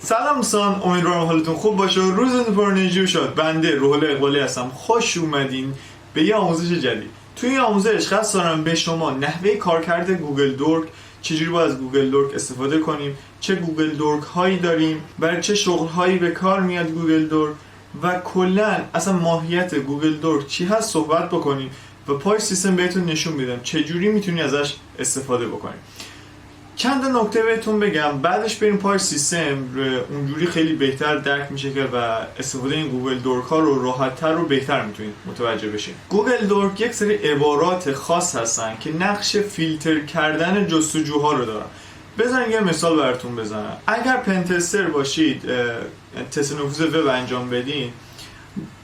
سلام دوستان، امیدوارم حالتون خوب باشه و روزتون پر انرژی شد. بنده روحل اقبالی هستم. خوش اومدین به یه آموزش جدید. توی این آموزش قصد دارم به شما نحوه کارکرد گوگل دورک، چجوری باید از گوگل دورک استفاده کنیم، چه گوگل دورک هایی داریم، برای چه شغل هایی به کار میاد گوگل دورک و کلا اصلا ماهیت گوگل دورک چی هست صحبت بکنیم و پای سیستم بهتون نشون میدم چجوری میتونی ازش استفاده بکنیم. چند نکته بهتون بگم، بعدش بریم پای سیستم، اونجوری خیلی بهتر درک میشه که و استفاده این گوگل دورک ها رو راحت‌تر و بهتر میتونید متوجه بشین. گوگل دورک یک سری عبارات خاص هستن که نقش فیلتر کردن جستجوها رو دارن. بذارین یه مثال براتون بزنم. اگر پنتستر باشید، تست نفوذ وب انجام بدین،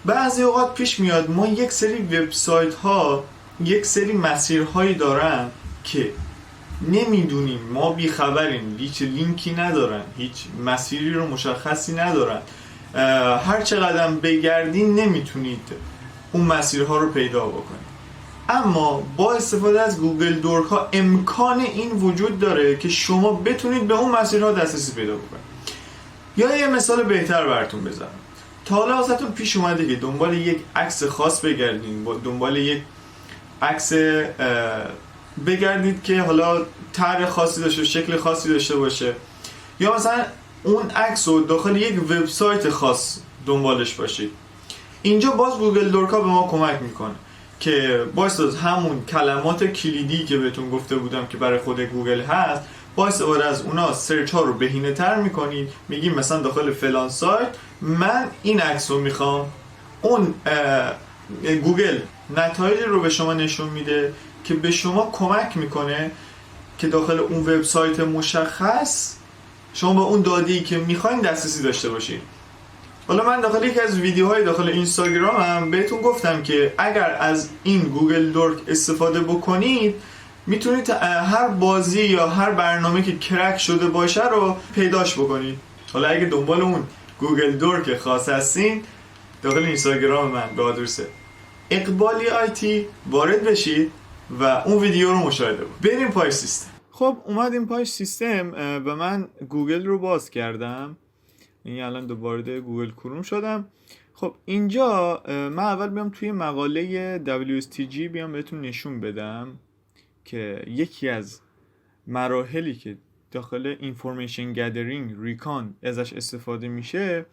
بعضی اوقات پیش میاد ما یک سری وبسایت ها یک سری مسیرهایی دارن که نمیدونیم، ما بیخبریم، هیچ لینکی ندارن، هیچ مسیری رو مشخصی ندارن، هر چقدر بگردین نمیتونید اون مسیرها رو پیدا بکنید. اما با استفاده از گوگل دورک ها امکان این وجود داره که شما بتونید به اون مسیرها دسترسی پیدا بکنید. یا یه مثال بهتر براتون بزنم. تا حالا ازتون پیش اومده که دنبال یک عکس خاص بگردین، دنبال یک عکس بگردید که حالا طرح خاصی داشته، شکل خاصی داشته باشه، یا مثلا اون عکس رو داخل یک وبسایت خاص دنبالش باشید. اینجا باز گوگل دورک ها به ما کمک میکنه که با استفاده از همون کلمات کلیدی که بهتون گفته بودم که برای خود گوگل هست، با استفاده از اونا سرچ ها رو بهینه تر میکنید. میگیم مثلا داخل فلان سایت من این عکس رو میخوام، اون گوگل نتایج رو به شما نشون میده که به شما کمک میکنه که داخل اون وبسایت مشخص شما با اون داده‌ای که میخواین دسترسی داشته باشید. حالا من داخل یکی از ویدیوهای داخل اینستاگرام هم بهتون گفتم که اگر از این گوگل دورک استفاده بکنید میتونید هر بازی یا هر برنامه که کرک شده باشه رو پیداش بکنید. حالا اگه دنبال اون گوگل دورک خاص هستین، داخل اینستاگرام من بهادرسه اقبالی آیتی وارد بشید و اون ویدیو رو مشاهده بود. بریم پای سیستم. خب اومدیم پای سیستم و من گوگل رو باز کردم. این الان دوباره گوگل کروم شدم. خب اینجا من اول بیام توی مقاله WSTG بیام بهتون نشون بدم که یکی از مراحلی که داخل Information Gathering ریکان ازش استفاده میشه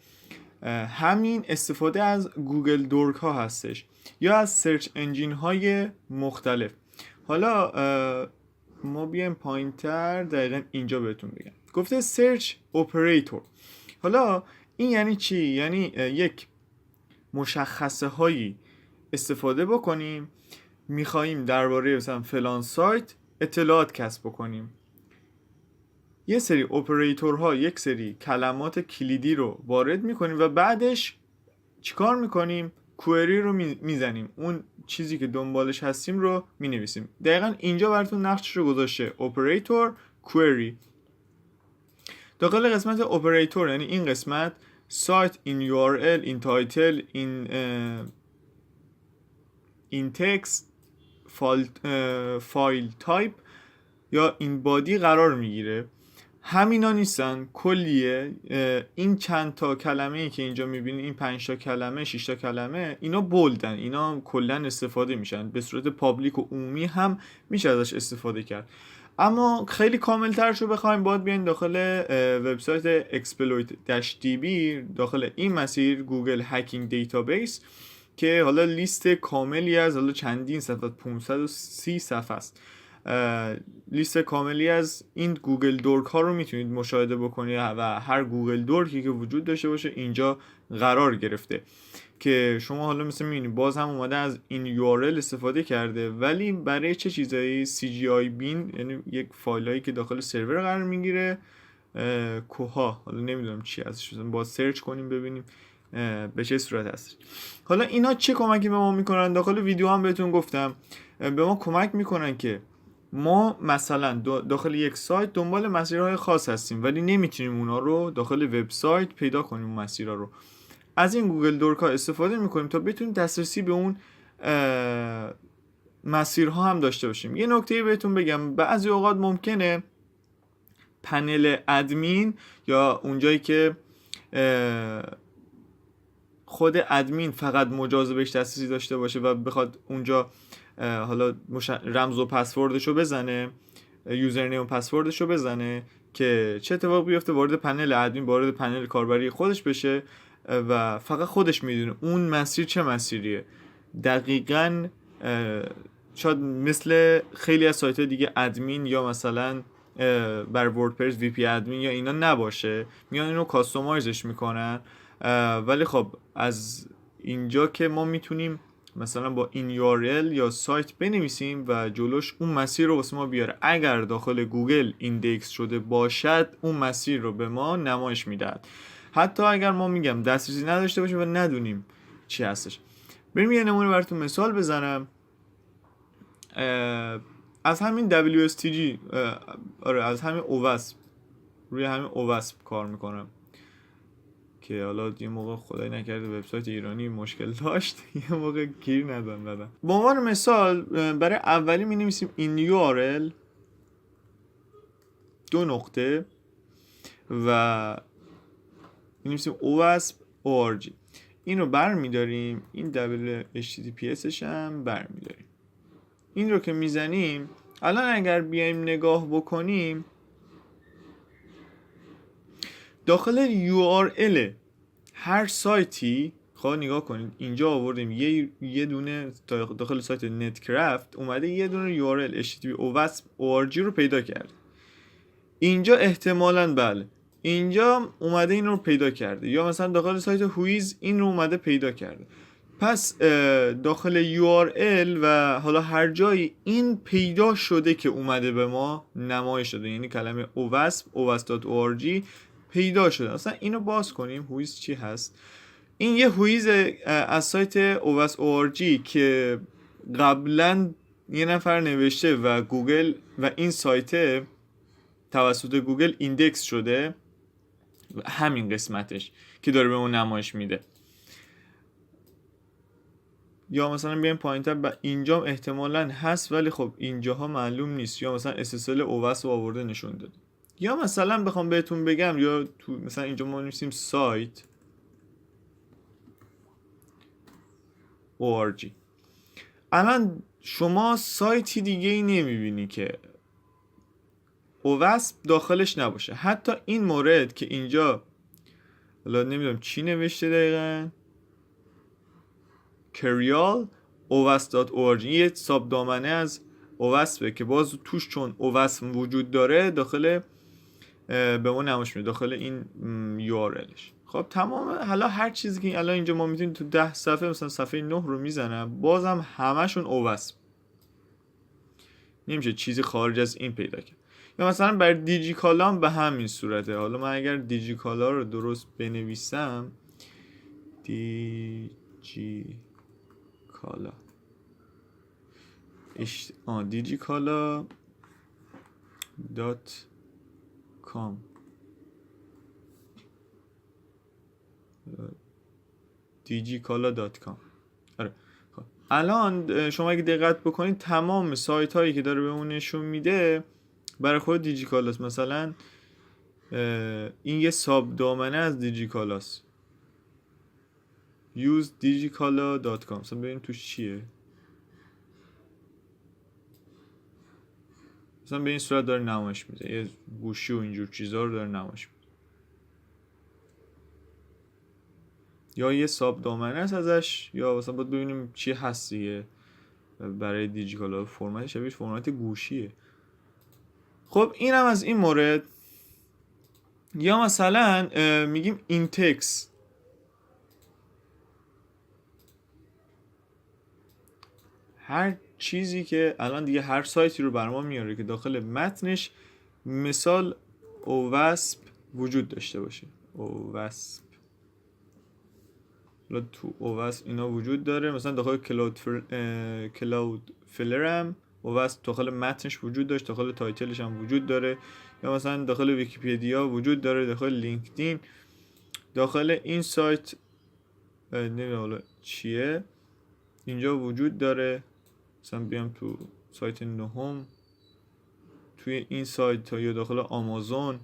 همین استفاده از گوگل دورک ها هستش یا از سرچ انجین های مختلف. حالا ما بیایم پایینتر، دقیقا اینجا بهتون بگم گفته سرچ اپراتور. حالا این یعنی چی؟ یعنی یک مشخصه هایی استفاده بکنیم، میخواییم درباره مثلا فلان سایت اطلاعات کسب بکنیم. یه سری اپراتورها یک سری کلمات کلیدی رو وارد میکنیم و بعدش چیکار میکنیم؟ کوئری رو میزنیم، اون چیزی که دنبالش هستیم رو مینویسیم. دقیقا اینجا براتون نقشش رو گذاشته، اپراتور کوئری. داخل قسمت اپراتور یعنی این قسمت سایت، این URL، این تایتل، این تکست، فایل تایپ یا این بادی قرار میگیره. همینا نیستن، کلیه. این چند تا کلمه ای که اینجا میبینید، این 5 تا کلمه، 6 تا کلمه، اینا بولدن، اینا کلا استفاده میشن، به صورت پابلیک و عمومی هم میشه ازش استفاده کرد. اما خیلی کامل ترش رو بخوایم باید بیاین داخل وبسایت exploit-db، داخل این مسیر گوگل هکینگ دیتابیس که حالا لیست کاملی از حالا چندین صفحه، 530 صفحه است، لیست کاملی از این گوگل دورک ها رو میتونید مشاهده بکنید و هر گوگل دورکی که وجود داشته باشه اینجا قرار گرفته که شما حالا مثل میبینید باز هم اومده از این URL استفاده کرده، ولی برای چه چیزایی؟ CGI بین، یعنی یک فایلایی که داخل سرور قرار میگیره، کوها، حالا نمیدونم چی ازش، با سرچ کنیم ببینیم به چه صورت هست. حالا اینا چه کمکی به ما میکنن؟ داخل ویدیو هم بهتون گفتم به ما کمک میکنن که ما مثلا داخل یک سایت دنبال مسیرهای خاص هستیم ولی نمیتونیم اونا رو داخل وبسایت پیدا کنیم. اون مسیرها رو از این گوگل دورک ها استفاده میکنیم تا بتونیم دسترسی به اون مسیرها هم داشته باشیم. یه نکته بهتون بگم، بعضی اوقات ممکنه پنل ادمین یا اونجایی که خود ادمین فقط مجاز بهش دسترسی داشته باشه و بخواد اونجا حالا رمز و پسوردشو بزنه، یوزرنیم و پسوردشو بزنه، که چه اتفاق بیفته؟ وارد پنل ادمین، وارد پنل کاربری خودش بشه و فقط خودش میدونه اون مسیر چه مسیریه. دقیقاً شاید مثل خیلی از سایت دیگه ادمین یا مثلا بر وردپرس وی پی ادمین یا اینا نباشه، میان اینو کاستومایزش میکنن. ولی خب از اینجا که ما میتونیم مثلا با این URL یا سایت بنویسیم و جلوش اون مسیر رو واسه ما بیاره، اگر داخل گوگل ایندکس شده باشد اون مسیر رو به ما نمایش میدهد، حتی اگر ما میگم دسترسی نداشته باشیم و ندونیم چی هستش. بریم یه نمونه براتون مثال بزنم از همین WSTG. آره از همین OWASP، روی همین OWASP کار میکنم که حالا یه موقع خدای نکرده وبسایت ایرانی مشکل داشت، یه موقع گیر دادم. به عنوان مثال برای اولی می نویسیم این URL دو نقطه و می نویسیم OWASP.org. این رو برمیداریم، این HTTPSش هم برمیداریم. این رو که میزنیم الان اگر بیایم نگاه بکنیم داخل URL هر سایتی، خواهد نگاه کنید اینجا آوردیم یه دونه داخل سایت نتکرافت اومده یه دونه URL HTTP OWASP.org رو پیدا کرده. اینجا احتمالاً بله اینجا اومده این رو پیدا کرده، یا مثلا داخل سایت هویز این رو اومده پیدا کرده. پس داخل URL و حالا هر جایی این پیدا شده که اومده به ما نمایش شده، یعنی کلمه OWASP.org پیدا شده. اصلا اینو باز کنیم هویز چی هست. این یه هویز از سایت OWASP.org که قبلا یه نفر نوشته و گوگل و این سایت توسط گوگل ایندکس شده، همین قسمتش که داره به اون نمایش میده. یا مثلا بیایم پایین‌تر اینجا احتمالاً هست ولی خب اینجاها معلوم نیست، یا مثلا SSL OWASP رو آورده نشون داده. یا مثلا بخوام بهتون بگم، یا تو مثلا اینجا ما نویسیم سایت org. الان شما سایتی دیگه ای نمیبینی که OWASP داخلش نباشه. حتی این مورد که اینجا حالا نمیدونم چی نوشته دقیقاً، کریال OWASP.org، یه ساب دامنه از OWASP که باز توش چون OWASP وجود داره داخل به ما نمایش میده داخل این URLش. خب تمام. حالا هر چیزی که الان اینجا ما میتونیم تو 10 صفحه مثلا صفحه 9 رو میزنم بازم همشون OWASP، نمیشه چیزی خارج از این پیدا کرد. یا مثلا برای دیجیکالا به همین صورته. حالا من اگر دیجیکالا رو درست بنویسم دیجیکالا digicala.com digicala.com. آره. خب الان شما اگه دقت بکنید تمام سایت هایی که داره به اون نشون میده برای خود دیجیکالاست. مثلا این یه ساب دامنه از دیجیکالاست، use digicala.com. مثلا ببینیم توش چیه. مثلا به این صورت داره نمایش میده، یه گوشی و اینجور چیزا رو داره نمایش میده. یا یه ساب دامنه است ازش، یا مثلا باید ببینیم چی هست دیگه. برای دیجیکالا فرمت شبیه فرمت گوشیه. خب اینم از این مورد. یا مثلا میگیم اینتکس، هر چیزی که الان دیگه هر سایتی رو بر ما میاره که داخل متنش مثال OWASP وجود داشته باشه. OWASP تو OWASP اینا وجود داره. مثلا داخل کلاود فلرم OWASP داخل متنش وجود داشت، داخل تایتلش هم وجود داره. یا مثلا داخل ویکی‌پدیا وجود داره، داخل لینکدین، داخل این سایت نمیدونم حالا چیه اینجا وجود داره. مثلا بیام تو سایت نهم توی این سایت یا داخل آمازون،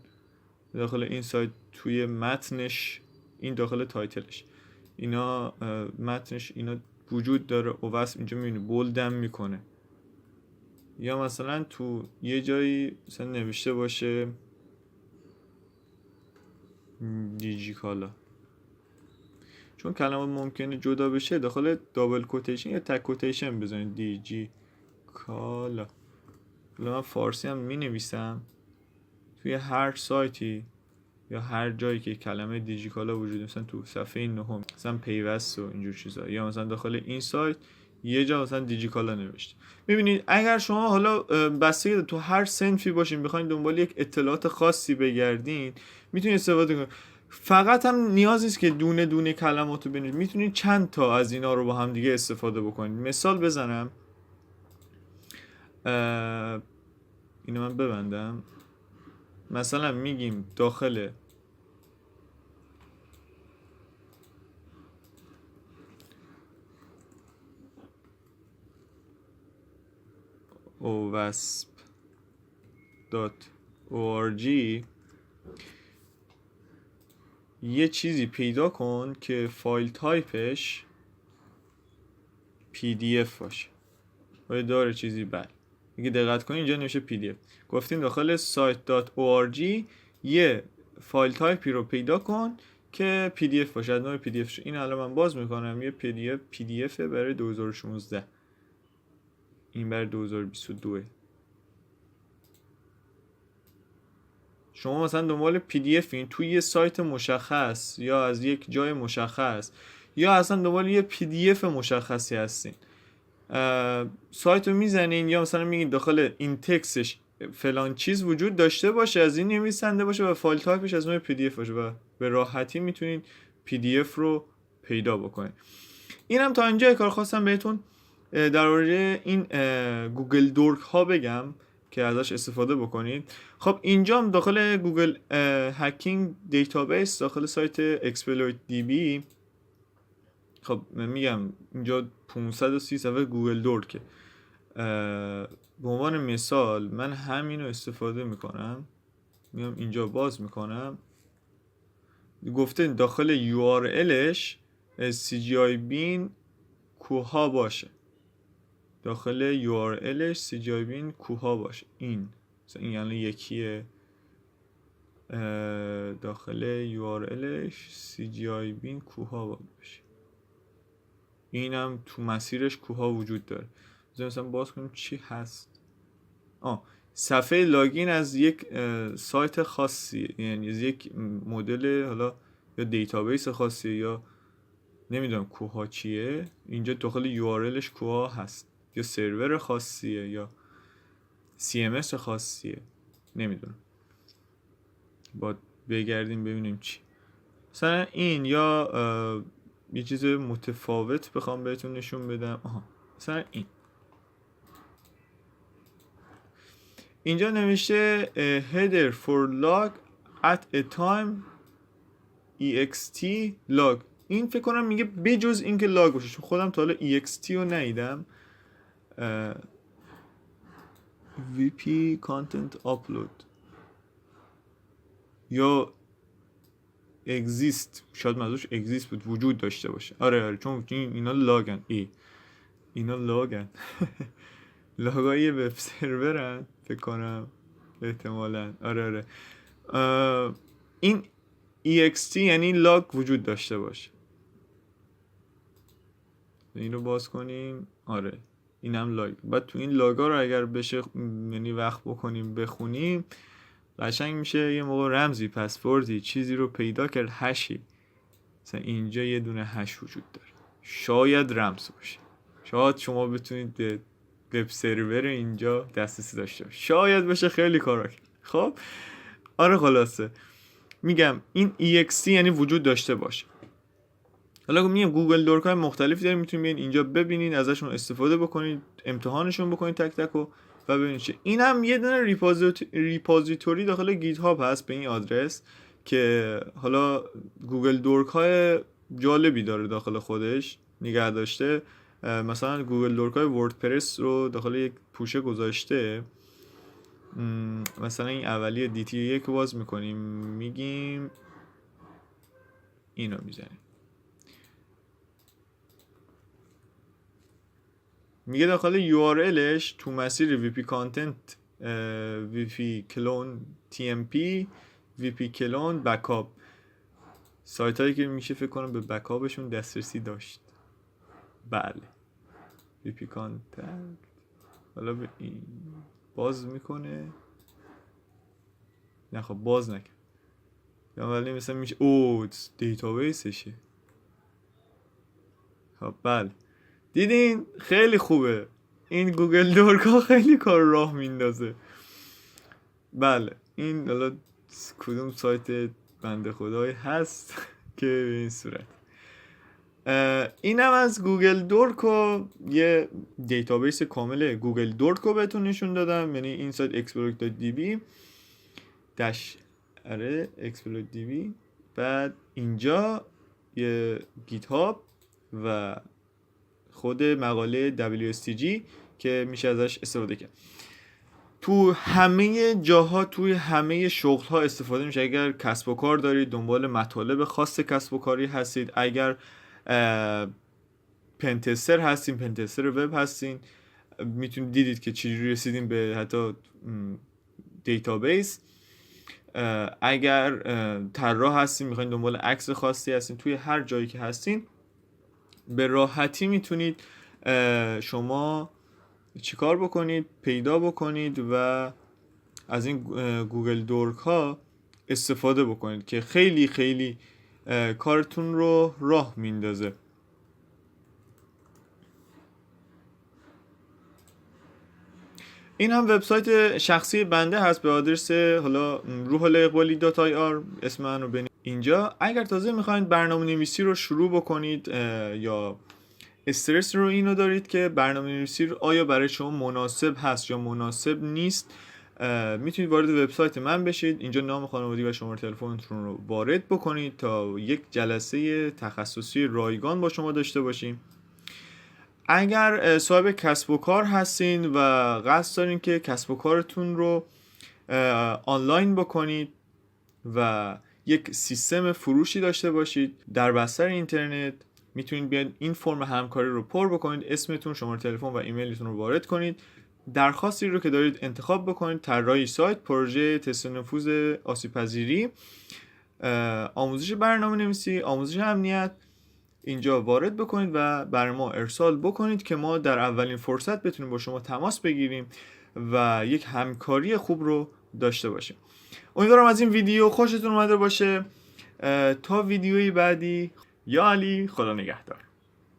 داخل این سایت توی متنش، این داخل تایتلش، اینا متنش اینا وجود داره و وصف اینجا میبینی بولدم میکنه. یا مثلا تو یه جایی مثلا نوشته باشه دیجیکالا، چون کلمات ممکنه جدا بشه داخل دابل کوتیشن یا تک کوتیشن بزنید دیجیکالا. من فارسی هم می نویسم توی هر سایتی یا هر جایی که کلمه دیجیکالا وجود، مثلا تو صفحه 9 مثلا پیوست و اینجور چیزا، یا مثلا داخل این سایت یه جا مثلا دیجیکالا نوشته. میبینید اگر شما حالا بستگی تو هر صنفی باشین بخواید دنبال یک اطلاعات خاصی بگردین میتونید استفاده کنید. فقط هم نیاز نیست که دونه دونه کلماتو بنویسید، میتونید چند تا از اینا رو با هم دیگه استفاده بکنید. مثال بزنم، اینو من ببندم. مثلا میگیم داخل wasp.org یه چیزی پیدا کن که فایل تایپش PDF باشه. باید داره چیزی بله. اگه دقت کنید اینجا نوشته PDF. گفتیم داخل site.org یه فایل تایپی رو پیدا کن که PDF باشه، از نوع PDF شه. این الان من باز میکنم، یه PDF برای 2016، این برای 2022. شما مثلا دنبال PDF این توی یه سایت مشخص یا از یک جای مشخص یا اصلا دنبال یه PDF مشخصی هستین، سایت رو میزنین یا مثلا میگین داخل این تکستش فلان چیز وجود داشته باشه، از این نویسنده باشه و فایل تایپش از نوع PDF باشه و به راحتی میتونین PDF رو پیدا بکنین. اینم تا اینجا کار خواستم بهتون در مورد این گوگل دورک ها بگم که ازش استفاده بکنید. خب اینجا داخل گوگل هکینگ دیتابیس داخل سایت اکسپلویت دی بی، خب من میگم اینجا 530 صفحه گوگل دورکه. به عنوان مثال من همین رو استفاده میکنم، میام اینجا باز میکنم، گفته داخل URLش CGI بین کوها باشه، داخل URLش CGI بین کوها باشه. این مثلا این یعنی یکیه، داخل URLش CGI بین کوها باشه، اینم تو مسیرش کوها وجود داره. مثلا باز کنیم چی هست. صفحه لاگین از یک سایت خاصی، یعنی از یک مدل حالا یا دیتابیس خاصی یا نمیدونم کوها چیه، اینجا داخل URLش کوها هست، یا سرور خاصیه یا CMS خاصیه، نمیدونم، باید بگردیم ببینیم چی. مثلا این یا یه چیز متفاوت بخوام بهتون نشون بدم. مثلا اینجا نوشته header for log at a time ext log. این فکر کنم میگه بجز این که لاگ باشه، چون خودم تا حالا ext رو ندیدم. vp content upload یا exist، شاید منظورش exist بود، وجود داشته باشه. آره چون اینا لاگن، اینا لاگن لاگای وب سرورن فکر کنم احتمالاً. آره این ext یعنی لاگ وجود داشته باشه. اینو باز کنیم، آره اینم لاگ. بعد تو این لاگا رو اگر بشه یعنی وقت بکنیم بخونیم قشنگ میشه یه موقع رمزی پسوردی چیزی رو پیدا کرد، هشی، مثلا اینجا یه دونه هش وجود داره، شاید رمز باشه، شاید شما بتونید به وب سرور اینجا دسترسی داشته باشه، شاید بشه خیلی کارا کرد. خب آره خلاصه میگم این ext یعنی وجود داشته باشه. حالا میگم گوگل دورک های مختلفی داریم، میتونید بیاین اینجا ببینید، ازشون استفاده بکنید، امتحانشون بکنید تک تک و ببینید چه. این هم یه دونه ریپوزیتوری داخل گیت هاب هست به این آدرس که حالا گوگل دورک های جالبی داره داخل خودش نگه داشته. مثلا گوگل دورک های وردپرس رو داخل یک پوشه گذاشته مثلا این اولیه DT1 رو باز میکنیم، میگیم اینو میزنیم، میگه داخل URLش تو مسیر VP Content VP Clone TMP VP Clone Backup، سایت هایی که میشه فکر کنم به بکاپشون دسترسی داشت. بله VP Content، حالا به این باز میکنه، نه خب باز نکن، یا ولی مثلا میشه دیتابیسشه. خب بله دیدین خیلی خوبه این گوگل دورکا، خیلی کار راه میندازه. بله این حالا کدوم سایت بنده خدایی هست که به این صورت. اینم از گوگل دورکو، یه دیتابیس کامل گوگل دورکو بهتون نشون دادم، یعنی این سایت exploit.db داش exploit.db. بعد اینجا یه گیت هاب و خود مقاله WSTG که میشه ازش استفاده کرد. تو همه جاها، توی همه شغل ها استفاده میشه. اگر کسب و کار دارید، دنبال مطالب خاص کسب و کاری هستید، اگر پنتستر هستین، پنتستر وب هستین، میتونید دیدید که چجوری رسیدیم به حتی دیتابیس. اگر طراح هستین، میخواین دنبال عکس خاصی هستین، توی هر جایی که هستین به راحتی میتونید شما چیکار بکنید، پیدا بکنید و از این گوگل دورک ها استفاده بکنید که خیلی خیلی کارتون رو راه میندازه. این هم وبسایت شخصی بنده هست به آدرس حالا ruholaqbali.ir، اسم من رو بنویسید اینجا. اگر تازه میخواید برنامه نویسی رو شروع بکنید یا استرس رو اینو دارید که برنامه نویسی رو آیا برای شما مناسب هست یا مناسب نیست، میتونید وارد وبسایت من بشید. اینجا نام خانوادگی و شماره تلفنتون رو وارد بکنید تا یک جلسه تخصصی رایگان با شما داشته باشیم. اگر صاحب کسب و کار هستین و قصد دارین که کسب و کارتون رو آنلاین بکنید و یک سیستم فروشی داشته باشید در بستر اینترنت، میتونید بیاید این فرم همکاری رو پر بکنید، اسمتون، شماره تلفن و ایمیلتون رو وارد کنید، درخواستی رو که دارید انتخاب بکنید، طراحی سایت، پروژه تست نفوذ آسیب‌پذیری، آموزش برنامه‌نویسی، آموزش امنیت، اینجا وارد بکنید و برای ما ارسال بکنید که ما در اولین فرصت بتونیم با شما تماس بگیریم و یک همکاری خوب رو داشته باشیم. امیدوارم از این ویدیو خوشتون اومده باشه. تا ویدیوی بعدی، یا علی، خدا نگهدار.